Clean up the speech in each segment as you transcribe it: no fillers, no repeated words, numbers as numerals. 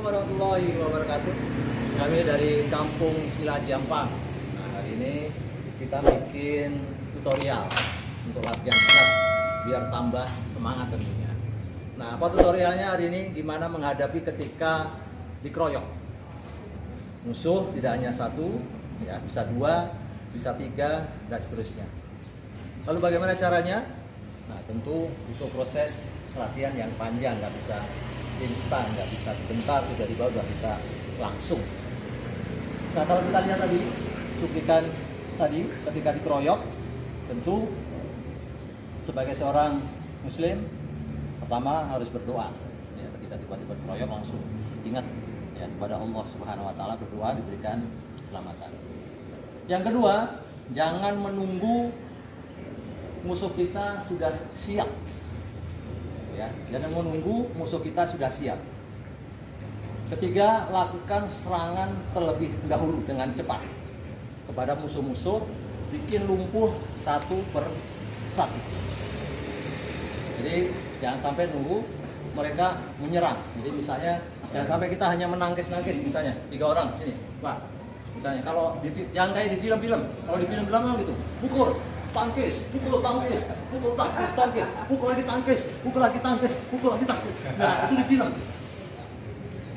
warahmatullahi wabarakatuh. Kami dari Kampung Silat Jampang. Nah, hari ini kita bikin tutorial untuk latihan silat biar tambah semangat tentunya. Nah, apa tutorialnya hari ini? Gimana menghadapi ketika dikeroyok. Musuh tidak hanya satu, ya, bisa dua, bisa tiga, dan seterusnya. Lalu bagaimana caranya? Nah, tentu butuh proses latihan yang panjang, nggak bisa instan, nggak bisa sebentar tiba-tiba udah bisa langsung. Nah, kalau kita lihat tadi cuplikan tadi ketika dikeroyok, tentu sebagai seorang muslim pertama harus berdoa. Ya, ketika tiba-tiba dikeroyok langsung ingat ya kepada Allah Subhanahu Wa Taala, berdoa diberikan keselamatan. Yang kedua, jangan menunggu musuh kita sudah siap. Ya, jangan menunggu musuh kita sudah siap. Ketiga, lakukan serangan terlebih dahulu dengan cepat kepada musuh-musuh, bikin lumpuh satu per satu. Jadi jangan sampai nunggu mereka menyerang. Jadi misalnya jangan sampai kita hanya menangkis-nangkis, misalnya 3 orang sini, Pak. Misalnya kalau jangan kayak di film-film. Kalau di film-film kan gitu, pukul, tangkis, pukul tangkis, pukul tangkis, tangkis, pukul lagi tangkis, pukul lagi tangkis, pukul lagi tangkis. Nah, itu di film.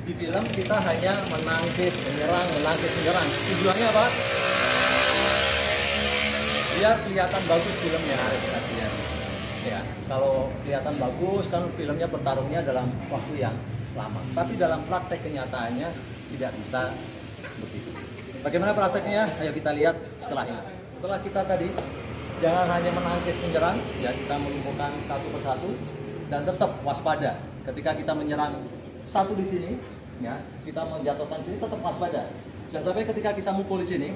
Di film kita hanya menangkis, menyerang, menangkis, menyerang. Tujuannya apa? Biar kelihatan bagus filmnya, latihan. Ya, kalau kelihatan bagus kan filmnya bertarungnya dalam waktu yang lama. Tapi dalam praktek kenyataannya tidak bisa begitu. Bagaimana prakteknya? Ayo kita lihat setelah ini. Setelah kita tadi jangan hanya menangkis menyerang, ya kita melumpuhkan satu persatu dan tetap waspada. Ketika kita menyerang satu di sini, ya kita menjatuhkan sini tetap waspada. Dan sampai ketika kita mukul di sini,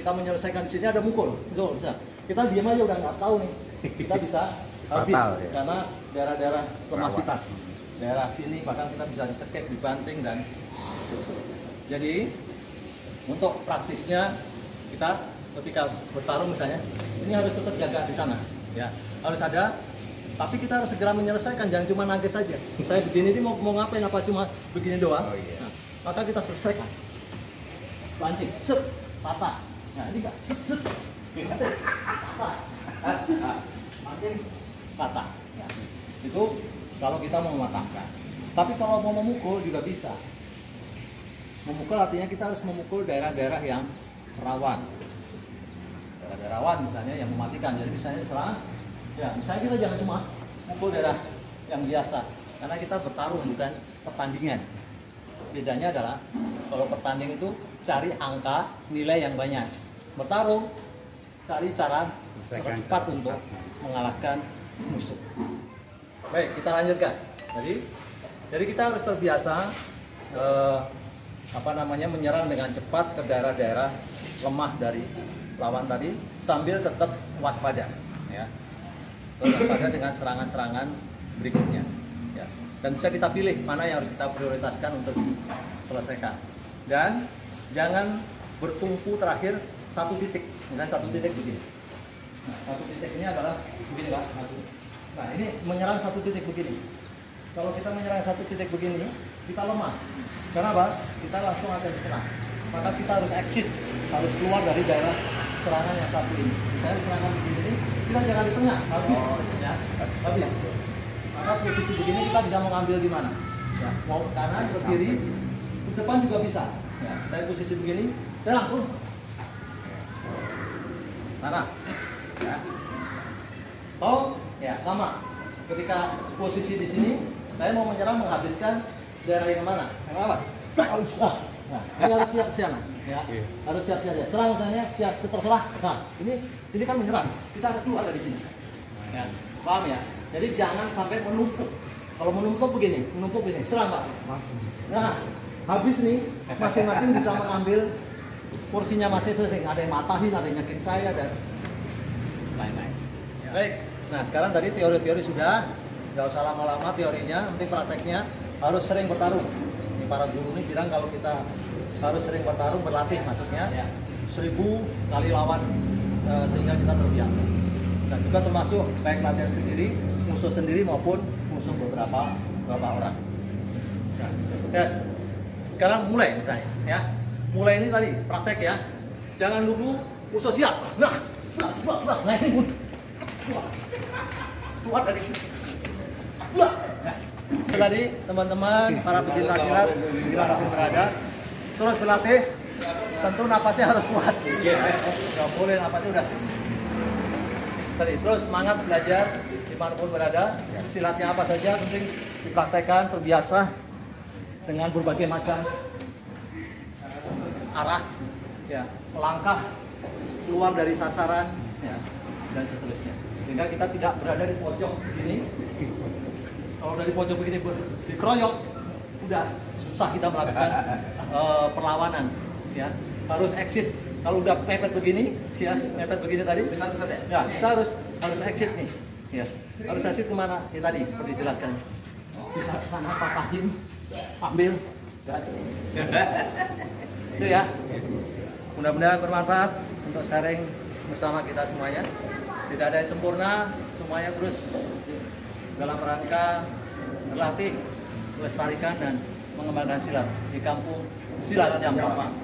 kita menyelesaikan di sini ada mukul, betul bisa. Kita diam aja udah nggak tahu nih, kita bisa habis Fatal, ya. karena daerah-daerah lemah kita, daerah sini bahkan kita bisa dicekik, dibanting dan seterusnya. Jadi untuk praktisnya kita ketika bertarung misalnya, ini harus tetap jaga di sana, ya harus ada. Tapi kita harus segera menyelesaikan, jangan cuma nangkis saja. Saya begini ini mau ngapain? Apa cuma begini doang? Oh, iya. Nah, maka kita selesaikan. Banting, set, patah. Nah ini enggak, set, patah, banting, patah. Ya, itu kalau kita mau mematahkan. Tapi kalau mau memukul juga bisa. Memukul artinya kita harus memukul daerah-daerah yang rawan. Daerah rawan misalnya yang mematikan. Jadi misalnya serang, ya misalnya kita jangan cuma mukul daerah yang biasa, karena kita bertarung bukan pertandingan. Bedanya adalah kalau pertanding itu cari angka nilai yang banyak, bertarung cari cara tercepat untuk mengalahkan musuh. Baik, kita lanjutkan. Jadi kita harus terbiasa menyerang dengan cepat ke daerah-daerah lemah dari lawan tadi sambil tetap waspada, ya. Waspada dengan serangan-serangan berikutnya, ya. Dan bisa kita pilih mana yang harus kita prioritaskan untuk selesaikan. Dan jangan bertumpu terakhir satu titik, misalnya satu titik begini. Nah, satu titik ini adalah begini, Pak. Nah, ini menyerang satu titik begini. Kalau kita menyerang satu titik begini, kita lemah. Kenapa? Kita langsung akan diserang. Maka kita harus exit, harus keluar dari daerah serangan yang satu ini. Misalnya serangan begini, kita jangan di tengah, habis, ya, habis. Maka posisi begini kita bisa mau ngambil di mana? Ya, mau ke kanan, ke kiri, ke depan juga bisa. Ya, saya posisi begini, saya langsung sana. Ya. Oh, ya sama. Ketika posisi di sini, saya mau menyerang menghabiskan daerah yang mana? Yang apa? Nah, ini harus siap siap, ya. Harus siap siap. Serang misalnya, siap terserah. Nah, ini kan menyerang. Kita harus keluar dari sini. Ya, paham ya? Jadi jangan sampai menumpuk. Kalau menumpuk begini, serang Pak. Nah, habis nih, masing-masing bisa mengambil porsinya masing-masing. Ada yang matahin, ada yang nyakit saya dan lain-lain. Ya. Baik. Nah, sekarang tadi teori-teori sudah. Gak usah lama-lama teorinya, penting prakteknya. Harus sering bertarung. Ini para guru ini bilang kalau kita harus sering bertarung, berlatih maksudnya, ya. 1000 kali lawan sehingga kita terbiasa. Dan juga termasuk baik latihan sendiri, musuh sendiri maupun musuh beberapa orang. Ya. sekarang mulai misalnya ya. Mulai ini tadi praktek ya. Jangan dulu usaha siap. Nah ini keluar dari sini. Nah. Tadi teman-teman para pecinta silat dimanapun berada, terus berlatih. Tentu napasnya harus kuat. Nggak boleh napasnya udah. Tadi terus semangat belajar dimanapun berada. Silatnya apa saja penting dipraktekkan, terbiasa dengan berbagai macam arah, ya, melangkah keluar dari sasaran, ya, dan seterusnya. Sehingga kita tidak berada di pojok begini. Kalau dari pojok begini dikeroyok, udah susah kita melakukan perlawanan. Ya, harus exit. Kalau udah mepet begini, ya, mepet begini tadi, besar-besar ya. Ya, kita harus exit nih. Ya, harus exit kemana? Ya tadi seperti dijelaskan. Bisa sana patahin, ambil. Itu ya. Mudah-mudahan bermanfaat untuk sharing bersama kita semuanya. Tidak ada yang sempurna, semuanya terus dalam rangka berlatih, melestarikan dan mengembangkan silat di kampung Silat Jampang.